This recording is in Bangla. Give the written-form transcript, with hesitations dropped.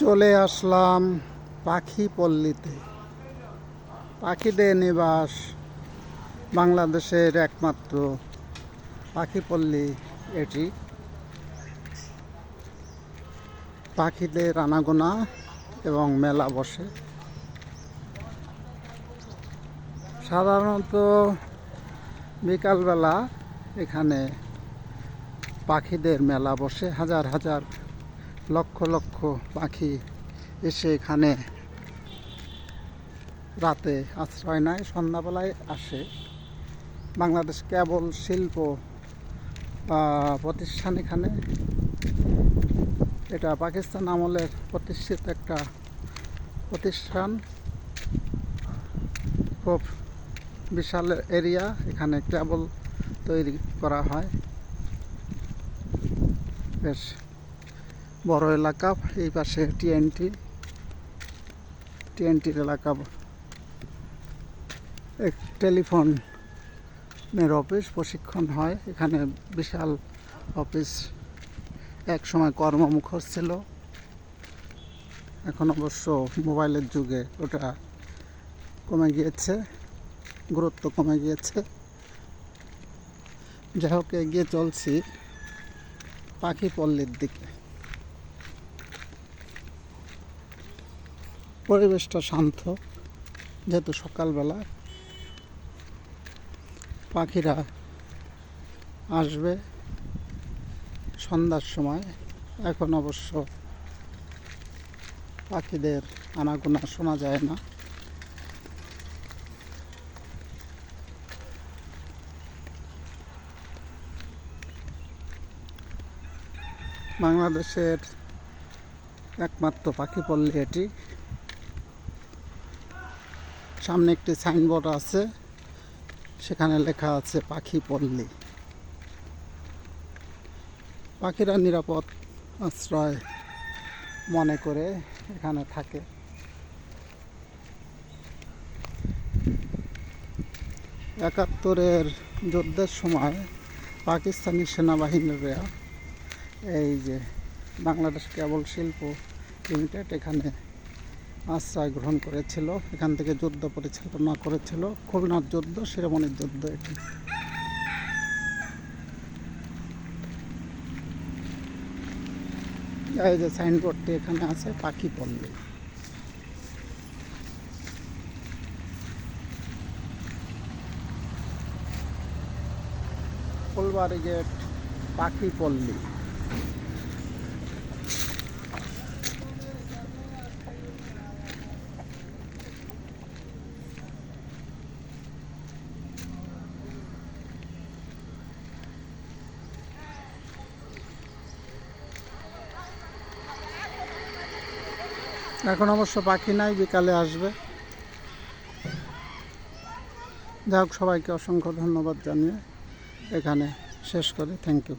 চলে আসলাম পাখি পল্লীতে। পাখিদের নিবাস, বাংলাদেশের একমাত্র পাখি পল্লী এটি। পাখিদের আনাগোনা এবং মেলা বসে। সাধারণত বিকালবেলা এখানে পাখিদের মেলা বসে। হাজার হাজার লক্ষ লক্ষ পাখি এসে এখানে রাতে আশ্রয় নেয়, সন্ধ্যাবেলায় আসে। বাংলাদেশ কেবল শিল্প প্রতিষ্ঠান এখানে। এটা পাকিস্তান আমলের প্রতিষ্ঠিত একটা প্রতিষ্ঠান। খুব বিশাল এরিয়া, এখানে কেবল তৈরি করা হয়। বেশ বড় এলাকা। এই পাশে টিএনটির এলাকা। টেলিফোনের অফিস, প্রশিক্ষণ হয় এখানে। বিশাল অফিস, এক সময় কর্মমুখর ছিল। এখন অবশ্য মোবাইলের যুগে ওটা কমে গিয়েছে, গুরুত্ব কমে গিয়েছে। যাই হোক, এগিয়ে চলছি পাখি পল্লীর দিকে। পরিবেশটা শান্ত, যেহেতু সকালবেলা। পাখিরা আসবে সন্ধ্যার সময়। এখন অবশ্য পাখিদের আনাগোনা শোনা যায় না। বাংলাদেশের একমাত্র পাখি পল্লী এটি। সামনে একটি সাইনবোর্ড আছে, সেখানে লেখা আছে পাখি পল্লী। পাখিরা নিরাপদ আশ্রয় মনে করে এখানে থাকে। একাত্তরের যুদ্ধের সময় পাকিস্তানি সেনাবাহিনীরা এই যে বাংলাদেশ কেবল শিল্প লিমিটেড এখানে আশ্রয় গ্রহণ করেছিল। এখান থেকে যুদ্ধ পরিচালনা করেছিল। খুলনার যুদ্ধ, শিরোমণির যুদ্ধ। এটি এই যে সাইনবোর্ডটি এখানে আছে, পাখি পল্লী। ফুলবাড়ি গেট, পাখি পল্লী। এখন অবশ্য পাখি নাই, বিকালে আসবে। যাই হোক, সবাইকে অসংখ্য ধন্যবাদ জানিয়ে এখানে শেষ করি। Thank you.